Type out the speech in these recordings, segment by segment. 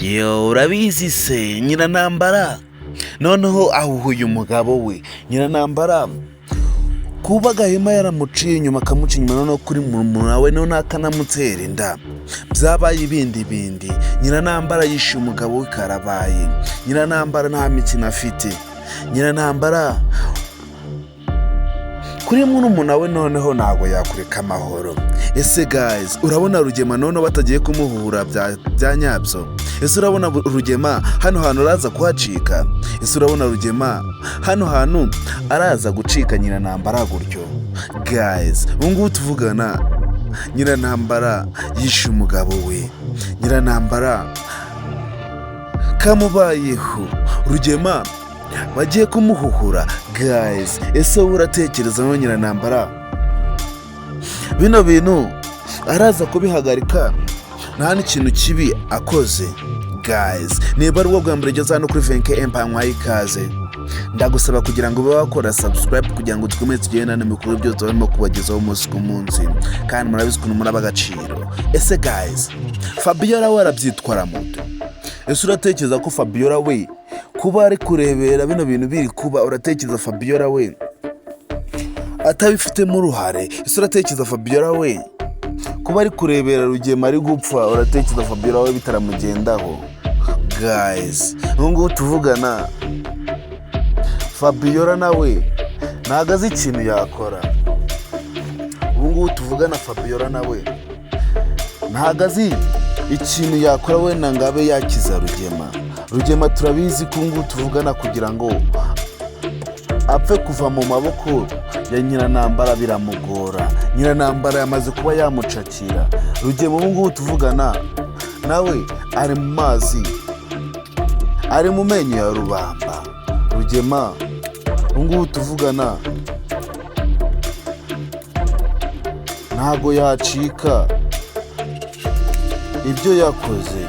Yo urabizi se Nyiranambara noneho ahuhuye umugabo we Nyiranambara kuba Gahima yaramuciye inyuma akamuca inyuma noneho kuri murumuna we noneho akanamutera inda byabaye ibindi Nyiranambara yishe umugabo we karabaye Nyiranambara nta mikino afite Nyiranambara kuri murumuna we noneho ntago yakureka amahoro. Ese guys urabona Rugema noneho batagiye kumuhura bya nyabyo. Ese urabona Rugema hano hantu araza kuhacika. Ese urabona Rugema hano hantu araza gucika Nyiranambara gutyo. Guys ubungubu tuvugana Nyiranambara yishe umugabo we. Nyiranambara kamubayeho Rugema bagiye kumuhuhura. Guys ese uratekereza no Nyiranambara bino bintu araza kubihagarika nta n'ikintu kibi akoze? Guys niba ari ubwo bwa mbere ugeze hano kuri VENKEY ikaze ndagusaba kugira ngo ube wakora subscribe kugira ngo dukomeze tugendane n'amakuru byose barimo kubagezaho umunsi ku munsi kandi murabizi ukuntu muri abagaciro. Ese guys Fabiora we arabyitwara muto. Ese uratekereza ko Fabiora we kuba ari kurebera bino bintu biri kuba uratekereza Fabiora we atabifitemo uruhare? Ese uratekereza Fabiora we kuba ari kurebera Rugema ari gupfa uratekereza Fabiora we bitaramugendaho? Guys ubungubu tuvugana Fabiora nawe ntago azi ikintu yakora. Ubungubu tuvugana Fabiora nawe ntago azi ikintu yakora we nangabe yakiza Rugema turabizi ko ubungubu tuvugana kugira ngo apfe kuva mu maboko ya Nyiranambara biramugora. Nyiranambara yamaze kuba yamucakira. Rugema ubungubu tuvugana nawe ari mu mazi ari mu menyo ya rubamba. Rugema ubungubu tuvugana ntago yacika ibyo yakoze.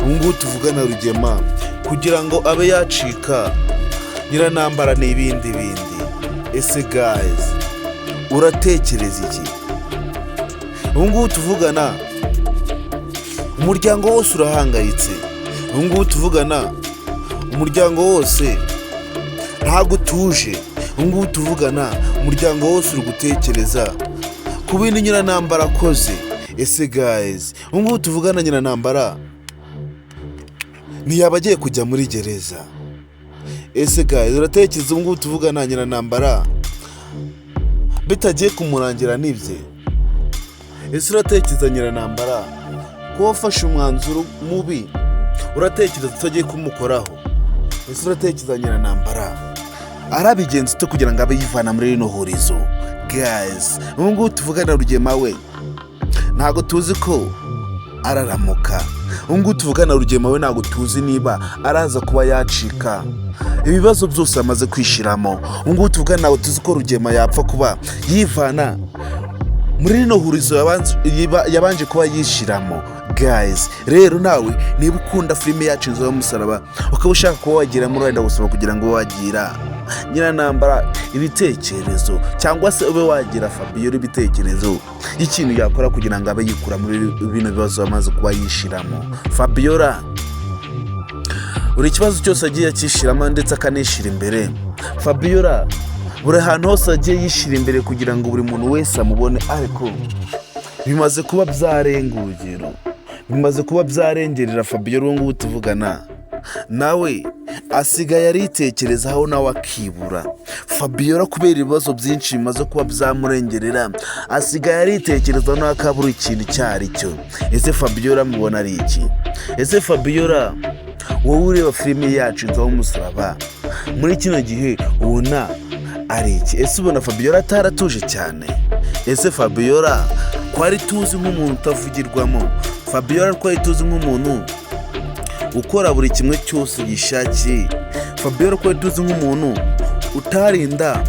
Ubungubu tuvugana Rugema kugira ngo abe yacika Nyiranambara n'ibindi. Ese guys uratekereza iki? Ubungubu tuvugana umuryango wose urahangayitse. Ubungubu tuvugana umuryango wose ntago utuje. Ubungubu tuvugana umuryango wose uri gutekereza ku bintu Nyiranambara akoze. Ese guys ubungubu tuvugana Nyiranambara ntiyaba agiye kujya muri gereza? Ese guys uratekereza ubungubu tuvugana Nyiranambara bitagiye kumurangira n'ibye? Ese uratekereza Nyiranambara ko wafashe umwanzuro mubi uratekereza tutagiye kumukoraho? Ese uratekereza Nyiranambara arabigenza ute kugira ngo abe yivana muri rino hurizo? Guys ubungubu tuvugana Rugema we ntago tuzi ko araramuka. Ubungubu tuvugana Rugema we ntago tuzi niba araza kuba yacika ibibazo byose amaze kwishiramo. Ubungubu tuvugana ntago tuzi ko Rugema yapfa kuba yivana muri rino hurizo yabanje kuba yishiramo. Guys rero nawe niba ukunda filime yacu Yumusaraba ukaba ushaka kuba wagira muri wenda gusaba kugira ngo wagira Nyiranambara ibitekerezo cyangwa se ube wagira Fabiora ibitekerezo ikintu yakora kugira ngo abe yikura muri bino bibazo amaze kuba yishiramo. Fabiora buri kibazo cyose agiye akishiramo ndetse akanishira imbere. Fabiora buri hantu hose agiye yishira imbere kugira ngo buri muntu wese amubone, ariko bimaze kuba byarenga urugero, bimaze kuba byarengerera Fabiora. Ubungubu tuvugana nawe asigaye aritekerezaho nawe akibura. Fabiora kubera ibibazo byinshi bimaze kuba byamurengerera asigaye aritekerezaho nawe akabura ikintu cyari cyo. Ese Fabiora mubona ari iki? Ese Fabiora wowe ureba filime yacu Yumusaraba muri kino gihe ubona ari iki? Ese ubona Fabiora ataratuje cyane? Ese Fabiora ko ari tuzi nk'umuntu utavugirwamo? Fabiora ko ari tuzi nk'umuntu ukora buri kimwe cyose yishakiye? Fabiora ko ari tuzi nk'umuntu utarinda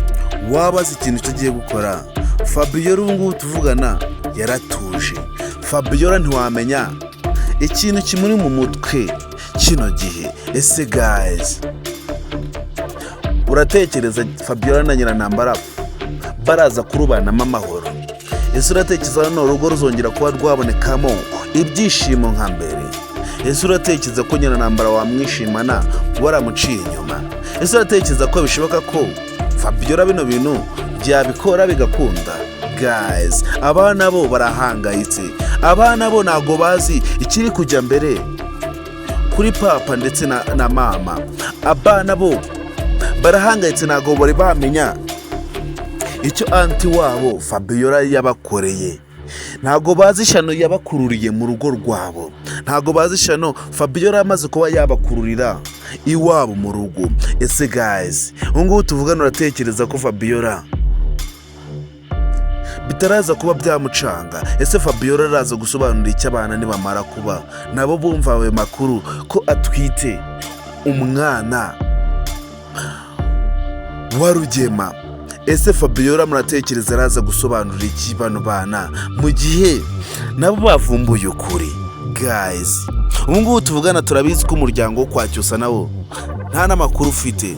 wabaza ikintu kigiye gukora? Fabiora ubungubu tuvugana yaratuje. Fabiora ntiwamenya ikintu kimuri mu mutwe kino gihe. Ese guys uratekereza Fabiora na Nyiranambara baraza kurubanamo amahoro? Ese uratekereza no urugo ruzongera kuba rwabonekamo ibyishimo nka mbere? ese uratekereza ko Nyiranambara wamwishimana waramuciye inyuma? Ese uratekereza ko bishoboka ko Fabiora bino bintu byabikora bigakunda? Guys, abana bo barahangayitse, abana bo ntago bazi ikiri kujya mbere kuri papa ndetse na mama. Abana bo barahangayitse, ntago bari bamenya icyo anti wabo Fabiora yabakoreye. Ntago bazi ishano yabakururiye mu rugo rwabo, ntago bazi ishano Fabiora amaze kuba yabakururira iwabo mu rugo. Ese guys, ubungubu tuvugana, uratekereza ko Fabiora bitaraza kuba byamucanga? Ese Fabiora araza gusobanura icyo abana nibamara kuba nabo bumva ayo makuru ko atwite umwana wa Rugema? Ese Fabiora muratekereza araza gusobanura iki bano bana mu gihe nabo bavumbuye ukuri? Guys, ubungubu tuvugana turabizi ko umuryango wo kwa Cyusa nawo nta n'amakuru ufite.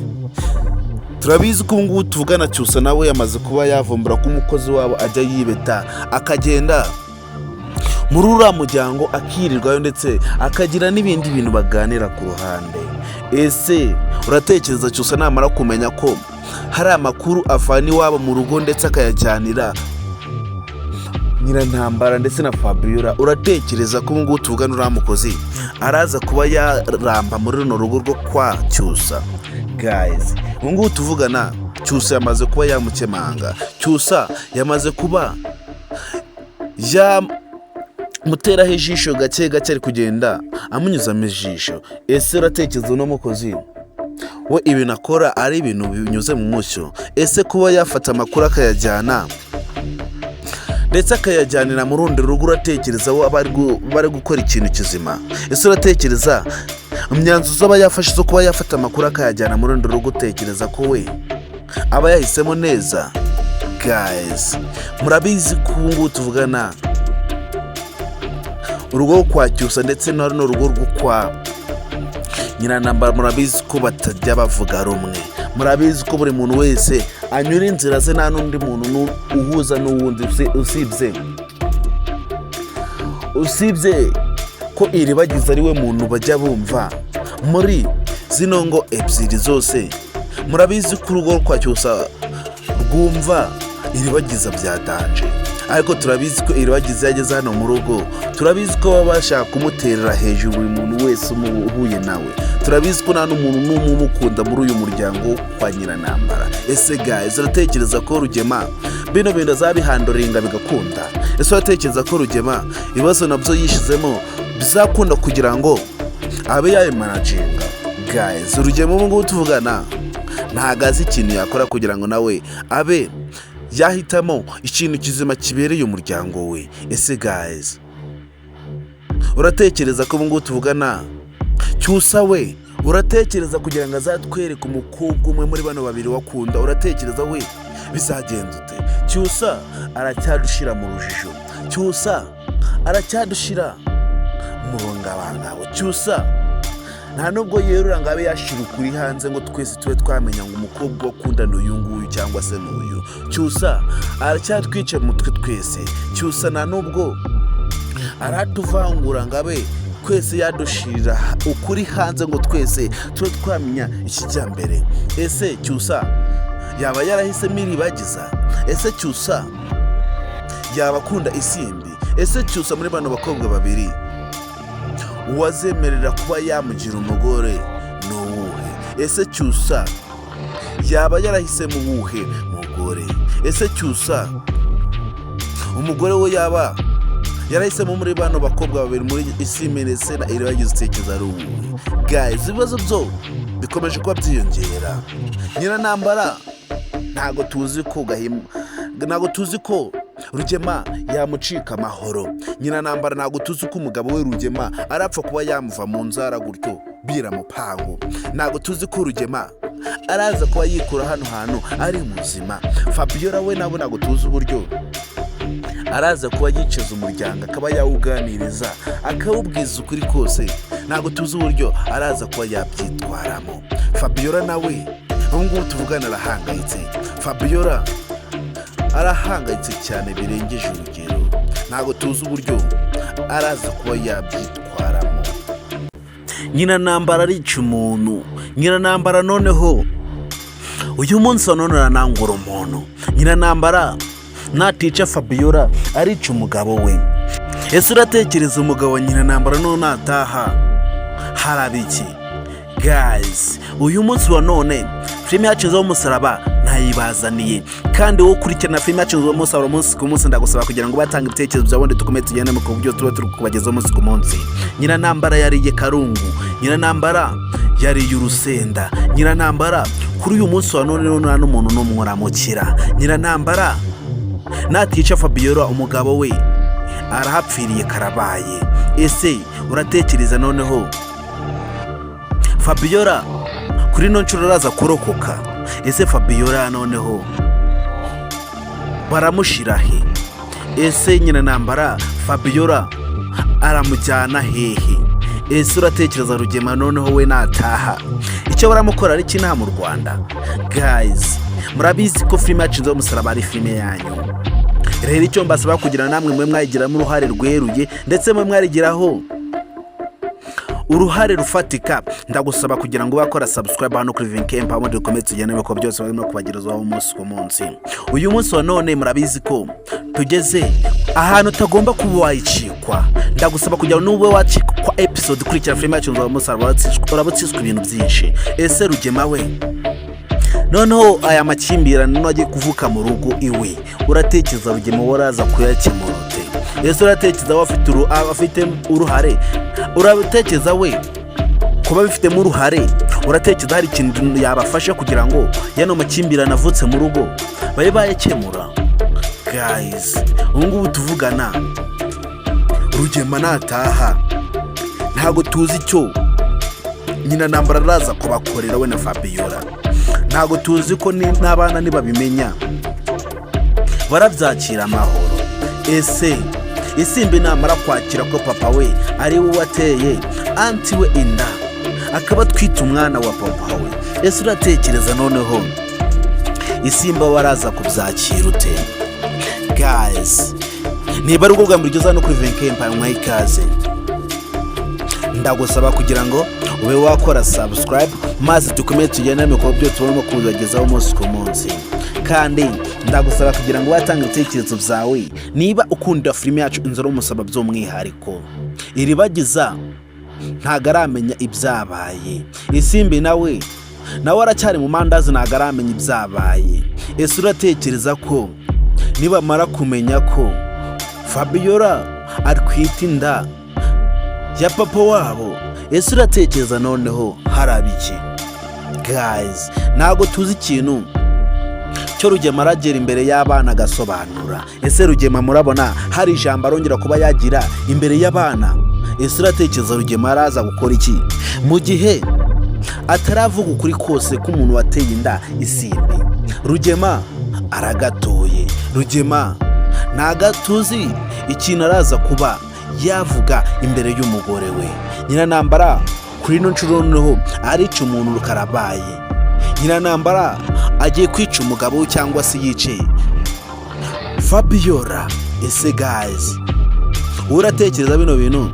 Turabizi ko ubungubu tuvugana Cyusa nawe yamaze kuba yavumbura ko umukozi wabo ajya yibeta akagenda muri uriya muryango akirirwayo ndetse akagira n'ibindi bintu baganira ku ruhande. Ese uratekereza Cyusa namara kumenya ko hari amakuru avana iwabo mu rugo ndetse akayajyanira Nyiranambara ndetse na Fabiora, uratekereza ko ubungubu tuvugana uriya mukozi araza kuba yaramba muri runo rugo rwo kwa Cyusa? Guys, ubungubu tuvugana Cyusa yamaze kuba yamukemanga, Cyusa yamaze kuba yamuteraho ijisho gake gake, ari kugenda amunyuzamo ijisho. Ese uratekereza uno mukozi we ibintu akora ari ibintu binyuze mu mucyo? Ese kuba yafata amakuru akayajyana ndetse akayajyanira mu rundi rugo, uratekereza we bari gukora ikintu kizima? Ese uratekereza imyanzuro aba yafashe zo kuba yafata amakuru akayajyana mu rundi rugo, utekereza ko we aba yahisemo neza? Guys, murabizi ko ubungubu tuvugana urugo kwa Cyusa ndetse na runo rugo rwo kwa Nyiranambara, murabizi ko batajya bavuga rumwe. Murabizi ko buri muntu wese anyura inzira ze, nta n'undi muntu uhuza n'uwundi usibye ko Iribagiza ari we muntu bajya bumva muri zino ngo ebyiri zose. Murabizi ko urugo kwa Cyusa rwumva Iribagiza byatanje, ariko turabizi ko Iribagiza yageze hano mu rugo, turabizi ko baba bashaka kumuterera hejuru buri muntu wese uhuye nawe. Turabizi ko nta n'umuntu n'umwe umukunda muri uyu muryango kwa Nyiranambara. Ese guys, uratekereza ko Rugema bino bintu azabihandoringa bigakunda? Ese uratekereza ko Rugema ibibazo nabyo yishizemo bizakunda kugira ngo abe yabimanaginga? Guys, Rugema ubungubu tuvugana ntago azi ikintu yakora kugira ngo nawe abe yahitamo ikintu kizima kibereye umuryango we. Ese guys, uratekereza ko ubungubu tuvugana Cyusa we, uratekereza kugira ngo azatwereke umukobwa umwe muri bano babiri wakunda, uratekereza we bizagenda ute? Cyusa aracyadushira mu rujijo, Cyusa aracyadushira mu rungabangabo. Cyusa nta nubwo yerura ngo abe yashira ukuri hanze ngo twese tube twamenya ngo umukobwa wakunda n'uyu nguyu cyangwa se n'uyu. Cyusa aracyatwica mu mutwe twese. Cyusa nta nubwo aratuvangura ngo abe twese yadushirira ukuri hanze ngo twese tube twamenya ikijyambere. Ese Cyusa yaba yarahisemo Iribagiza? Ese Cyusa yaba akunda isimbi? Ese Cyusa muri bano bakobwa babiri uwazemerera kuba yamugira umugore n'uwuhe? Ese Cyusa yaba yarahisemo uwuhe mugore? Ese Cyusa umugore we yaba yarahisemo muri bano bakobwa babiri muri isimbi ndetse na Iribagiza, utekereza ari uwuhe? Guys, ibibazo byo bikomeje kuba byiyongera. Nyiranambara ntago tuzi ko Rugema yamucika amahoro. Nyiranambara ntago tuzi ko umugabo we Rugema arapfa kuba yamuva mu nzara gutyo biramupango. Ntago tuzi ko Rugema araza kuba yikura hano hantu ari muzima. Fabiora we nabo ntago tuzi uburyo araza kuba yicaza umuryango akaba yawuganiriza akawubwiza ukuri kose. Ntago tuzi uburyo araza kuba yabyitwaramo. Fabiora nawe ubungubu tuvugana arahangayitse. Fabiora arahangayitse cyane birengeje urugero. Ntago tuzi uburyo araza kuba yabyitwaramo. nyina ntambara arica umuntu, nyina ntambara noneho uyu munsi wa none aranangura umuntu, nyina ntambara natica Fabiora arica umugabo we. Ese uratekereza umugabo nyina ntambara none nataha harabiki? Guys, uyu munsi wa none filime yacu Yumusaraba ntayibazaniye, kandi wowe ukurikirana filime yacu Yumusaraba umunsi ku munsi ndagusaba kugira ngo batange ibitekerezo byawe dukomeze tugende mu kubyo tuba turi kubagezaho umunsi ku munsi. Nyina ntambara yariye karungu, nyina ntambara yariye urusenda, nyina ntambara kuri uyu munsi wa none nta n'umuntu n'umwe uramukira. Nyina ntambara natica Fabiora umugabo we arahapfiriye karabaye. Ese uratekereza noneho Fabiora kuri no nshuro araza kurokoka? Ese Fabiora noneho baramushira he? Ese nyina ntambara Fabiora aramujyana hehe? Ese uratekereza Rugema noneho we nataha icyo baramukora ari kinaha mu Rwanda? Guys, murabizi ko filime yacu Yumusaraba ari filime yanyu. Rero icyo mbasaba kugira namwe mwe mwayigiramo uruhare rweruye ndetse mwe mwarigiraho uruhare rufatika, ndagusaba kugira ngo bakora subscribe hano kuri VENKEY mpamvu dukomeze tugende biko byose barimo kubagezaho umunsi ku munsi. Uyu munsi wa none murabizi ko tugeze ahantu utagomba kuba wayicikwa. Ndagusaba kugira ngo nube wacikwa episode kurikira filime yacu Yumusaraba urabutsiswe ibintu byinshi. Ese Rugema we noneho aya makimbirane nagiye kuvuka mu rugo iwe, uratekereza Rugema waraza kuyakemura ute? Ese uratekereza afite uruhare? Uratekereza we kuba bifitemo uruhare? Uratekereza hari ikintu yabafasha kugira ngo yano makimbirane avutse mu rugo babe bayakemura? Guys, ubungubu tuvugana Rugema nataha ntago tuzi icyo nyina ntambara araza kubakorera we na Fabiora. Ntago tuzi ko n'abana nibabimenya barabyakira amahoro. Ese isimbi namara kwakira ko papa we ari we wateye anti we inda akaba twita umwana wa papa we, ese uratekereza noneho isimba waraza kubyakira ute? Guys, niba ari ubwo bwa mbere ugeze hano kuri VENKEY mpamwe ikaze, ndagusaba kugira ngo ube wakora subscribe maze dukomeze tugende mu kubyo tubona kuzagezaho umunsi ku munsi. Kandi ndagusaba kugira ngo watange ibitekerezo byawe niba ukunda filime yacu Yumusaraba by'umwihariko. Iribagiza ntago aramenya ibyabaye, isimbi nawe aracyari mu mandazi ntago aramenya ibyabaye. Ese uratekereza ko nibamara kumenya ko Fabiora atwite inda ya papa wabo, ese uratekereza noneho harabiki? Guys, ntago tuzi ikintu cyo Rugema aragera imbere y'abana agasobanura. Ese Rugema murabona hari ijambo arongera kuba yagira imbere y'abana? Ese uratekereza Rugema araza gukora iki mu gihe ataravuga ukuri kose k'umuntu wateye inda isimbi? Rugema aragatoye, Rugema ntagatuzi ikintu araza kuba yavuga imbere y'umugore we. Nyina ntambara kuri no nshuro noneho arica umuntu karabaye. Nyina ntambara agiye kwica umugabo cyangwa se yice Fabiora. Ese guys, uratekereza bino bintu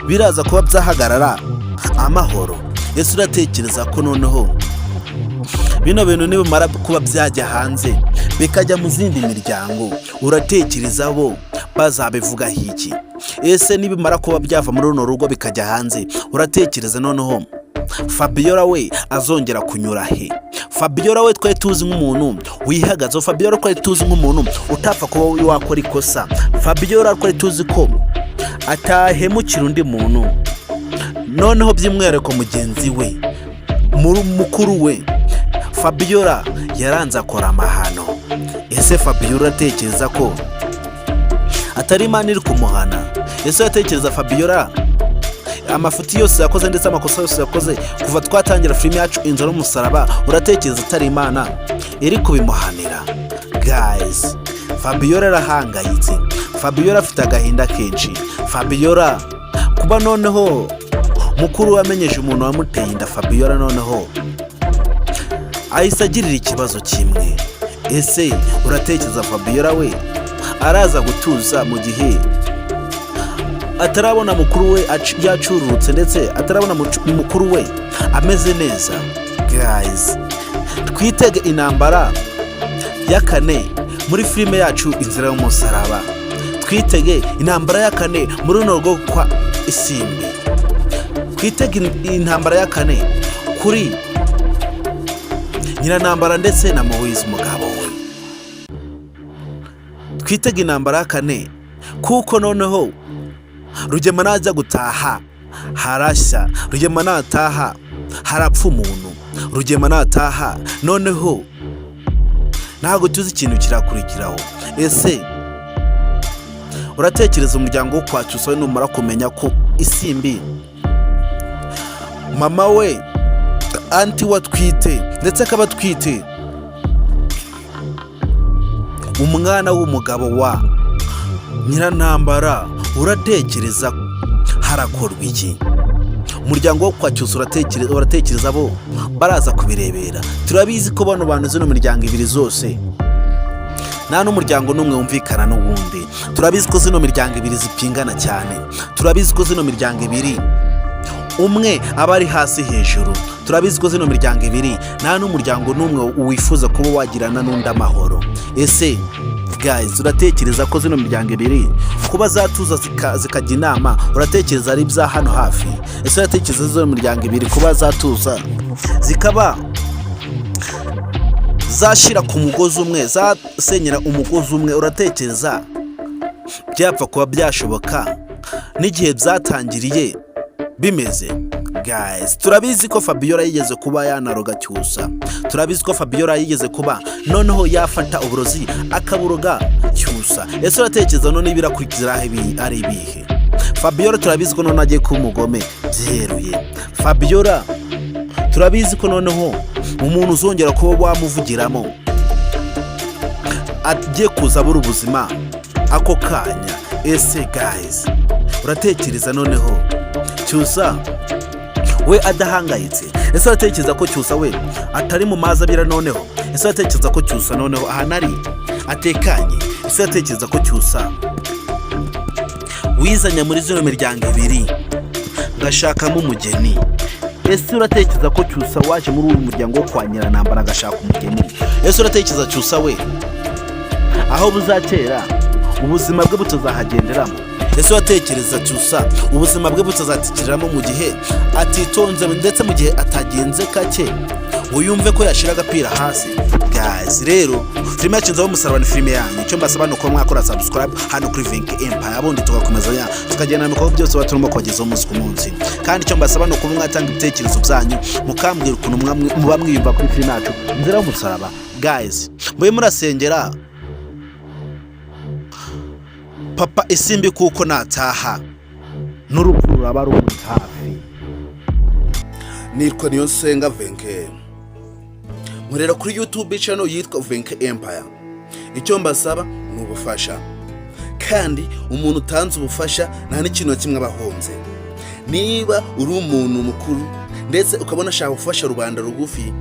biraza kuba byahagarara amahoro? Ese uratekereza ko noneho bino bintu nibimara kuba byajya hanze bikajya mu zindi miryango, uratekereza bo bazabivuga hiki? Ese nibimara kuba byava muri runo rugo bikajya hanze, uratekereza noneho Fabiora we azongera kunyura he? Fabiora we twari tuzi nk'umuntu wihagaze, Fabiora twari tuzi nk'umuntu utapfa kuba wakora ikosa, Fabiora twari tuzi ko atahemukira undi muntu, noneho by'imwereko mugenzi we mukuru we Fabiora yaranze akora amahano. Ese Fabiora uratekereza ko atari Imana iri kumuhana? Ese uratekereza Fabiora amafuti yose yakoze ndetse amakosa yose yakoze kuva twatangira filime yacu Yumusaraba, uratekereza atari Imana iri kubimuhanira? Guys, Fabiora arahangayitse, Fabiora afite agahinda kenshi. Fabiora kuba noneho mukuru wamenyeje umuntu wamuteye inda, Fabiora noneho ahise agirira ikibazo kimwe. Ese uratekereza Fabiora we araza gutuza mu gihe atarabona mukuru we yacururutse ndetse atarabona mukuru we ameze neza. Guys, twitege intambara ya kane muri filime yacu Inzira y'Umusaraba. Twitege intambara ya kane muri runo rwo kwa Isimbi. Twitege intambara ya kane kuri Nyirantambara ndetse na Moise umugabo we. Twitege intambara ya kane kuko noneho Rugema najya gutaha harashya, Rugema nataha harapfa umuntu, Rugema nataha noneho ntago tuzi ikintu kirakurikiraho. Ese uratekereza umuryango wo kwa Cyusa numara kumenya ko Isimbi mama we anti watwite ndetse akaba twite umwana w'umugabo wa Nyirantambara, uratekereza harakorwa iki? Umuryango wo kwa Cyusa uratekereza bo baraza kubirebera. Turabizi ko bano bantu zino miryango ibiri zose nta n'umuryango n'umwe wumvikana n'uwundi. Turabizi ko zino miryango ibiri zipingana cyane. Turabizi ko zino miryango ibiri umwe aba ari hasi hejuru. Turabizi ko zino miryango ibiri nta n'umuryango n'umwe wifuza kuba wagirana n'undi amahoro. Ese guys, uratekereza ko zino miryango ibiri kuba zatuza zikajya inama uratekereza ari bya hano hafi? Ese uratekereza zino miryango ibiri kuba zatuza zikaba zashira ku mugozi umwe, zasenyera umugozi umwe, uratekereza byapfa kuba byashoboka n'igihe byatangiriye bimeze? Guys, turabizi ko Fabiora yigeze kuba yanaroga Cyusa. Turabizi ko Fabiora yigeze kuba noneho yafata uburozi akaburoga Cyusa. Ese uratekereza none ibirakurikiza ari ibihe? Fabiora turabizi ko none agiye kuba umugome byeruye. Fabiora turabizi ko noneho umuntu uzongera kuba wamuvugiramo agiye kuzabura ubuzima ako kanya. Ese guys, uratekereza noneho Cyusa we adahangayitse? Ese uratekereza ko Cyusa we atari mu mazi abira noneho? Ese uratekereza ko Cyusa noneho ahanari atekanye? Ese uratekereza ko Cyusa wizanya muri zino miryango ibiri ngashakamo umugeni? Ese uratekereza ko Cyusa waje muri uyu muryango wo kwa Nyirantambara agashaka umugeni? Ese uratekereza Cyusa we aho buzakera ubuzima bwe butazahagenderamo? Ese uratekereza Cyusa ubuzima bwe butazatikiramo mu gihe atitonze ndetse mu gihe atagenze kake uyumve ko yashira agapira hasi? Guys, rero filime yacu Inzira y'Umusaraba ni filime yanyu. Icyo mbasaba ni uko mwakora subscribe hano kuri VENKEY Empire, abundi tugakomeza tukagenda mu bikorwa byose baturimo kubagezaho umunsi ku munsi. Kandi icyo mbasaba ni uko mwatanga ibitekerezo byanyu mukambwira ukuntu muba mwiyumva kuri filime yacu Inzira y'Umusaraba. Guys, mwe murasengera Papa Isimbi kuko nataha n'urupfu ruraba ruri hafi. Nitwa Niyonsenga VENKEY, nkorera kuri YouTube channel yitwa VENKEY Empire. Icyo mbasaba ni ubufasha, kandi umuntu utanze ubufasha nta n'ikintu kimwe abahonze. Niba uri umuntu mukuru ndetse ukabona ashaka gufasha rubanda rugufi,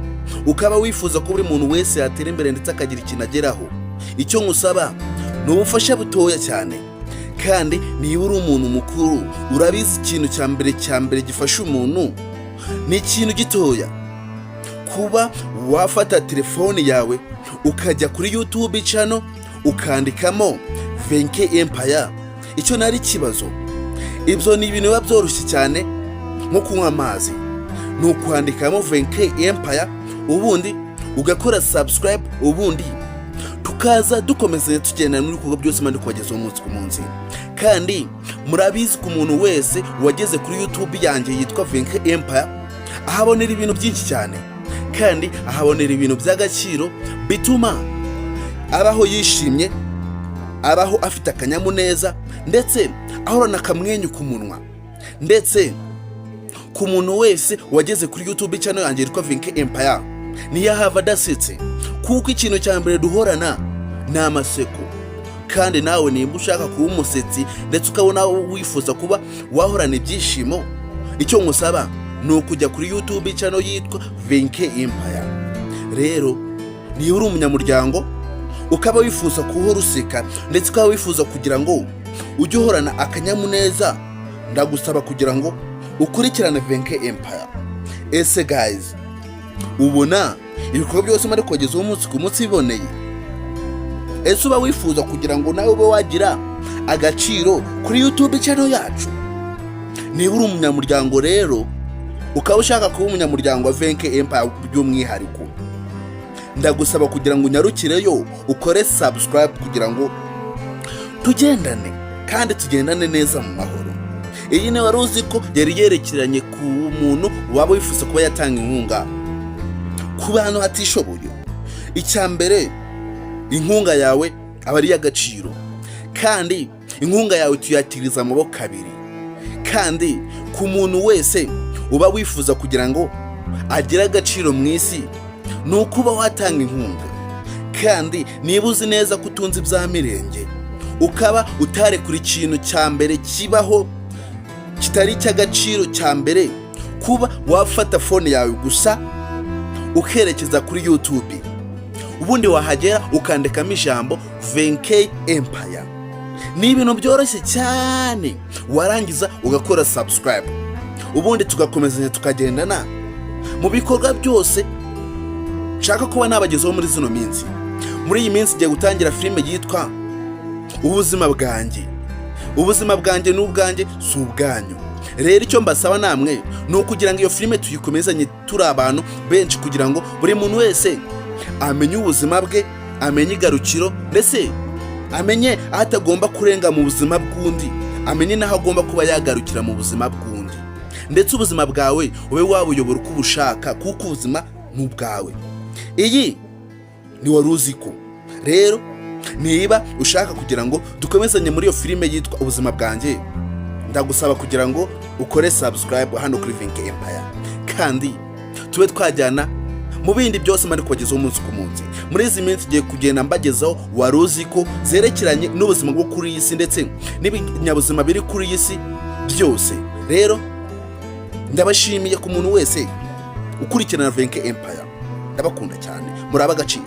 ukaba wifuza ko buri muntu wese yatera imbere ndetse akagira ikintu ageraho, icyo ngusaba ni ubufasha butoya cyane. Kandi niba uri umuntu mukuru urabizi ikintu cya mbere gifasha umuntu ni ikintu gitoya. Kuba wafata telefone yawe ukajya kuri YouTube channel ukandikamo VENKEY Empire, icyo nari kibazo. Ibyo ni ibintu biba byoroshye cyane nko kunywa amazi. Ni ukwandikamo VENKEY Empire ubundi ugakora subscribe, ubundi tukaza dukomeza tugenda muri bikorwa byose mandi kubagezaho umunsi ku munsi. Kandi murabizi ko umuntu wese wageze kuri YouTube yanjye yitwa VENKEY Empire ahabonera ibintu byinshi cyane, kandi ahabonera ibintu by'agaciro bituma abaho yishimye, abaho afite akanyamuneza, ndetse ahorana akamwenyu ku munwa. Ndetse ku muntu wese wageze kuri YouTube channel yanjye yitwa VENKEY Empire ntiyahava adasetse, kuko ikintu cya mbere duhorana ni amaseko. Kandi nawe nimba ushaka kuba umusetsi ndetse ukabona wifuza kuba wahorana ibyishimo, icyo ngusaba ni ukujya kuri YouTube channel yitwa VENKEY Empire. Rero niba uri umunyamuryango ukaba wifuza kuhora useka ndetse ukaba wifuza kugira ngo ujye uhorana akanyamuneza ndagusaba kugira ngo ukurikirane VENKEY Empire. Ese guys, ubona ibikorwa byose muri kugeza umunsi ku munsi biboneye? Ese uba wifuza kugira ngo nawe ube wagira agaciro kuri YouTube channel yacu? Niba uri umunyamuryango rero ukaba ushaka kuba umunyamuryango wa VENKEY Empire by'umwihariko, ndagusaba kugira ngo unyarukireyo ukore subscribe kugira ngo tugendane kandi tugendane neza mu mahoro. Iyi ni wari uzi ko yari yerekeranye ku muntu waba wifuza kuba yatanga inkunga ku bantu hatishoboye. Icyambere, inkunga yawe aba ari y'agaciro, kandi inkunga yawe tuyatiriza amaboko abiri. Kandi ku muntu wese uba wifuza kugira ngo agire agaciro mu isi, ni ukuba watanga inkunga. Kandi niba uzi neza ko utunze ibya mirenge, ukaba utarekura ikintu cya mbere kibaho kitari cy'agaciro cya mbere, kuba wafata phone yawe gusa ukerekeza kuri YouTube, ubundi wahagera ukandikamo ijambo VENKEY Empire. Ni ibintu byoroshye cyane, warangiza ugakora subscribe, ubundi tugakomezanya tukagendana mu bikorwa byose nshaka kuba nabagezeho muri zino minsi. Muri iyi minsi ngiye gutangira filime yitwa ubuzima bwanjye. Ubuzima bwanjye n'ubwanjye si ubwanyu. Rero icyo mbasaba namwe ni ukugira ngo iyo filime tuyikomezanye turi abantu benshi, kugira ngo buri muntu wese amenye ubuzima bwe, amenye igarukiro, ndetse amenye aho atagomba kurenga mu buzima bw'undi, amenye n'aho agomba kuba yagarukira mu buzima bw'undi, ndetse ubuzima bwawe ube wabuyobora uko ubushaka, kuko ubuzima ni ubwawe. Iyi ni wari uzi ko rero niba ushaka kugira ngo dukomezanye muri iyo filime yitwa ubuzima bwanjye, ndagusaba kugira ngo ukore subscribe hano kuri VENKEY Empire, kandi tube twajyana mu bindi byose mari kugezaho umunsi ku munsi. Muri izi minsi tugiye kugenda mbagezaho wari uzi ko zerekeranye n'ubuzima bwo kuri iyi si, ndetse n'ibinyabuzima biri kuri iyi si byose. Rero ndabashimiye ku muntu wese ukurikirana VENKEY Empire, ndabakunda cyane, muri ab'agaciro.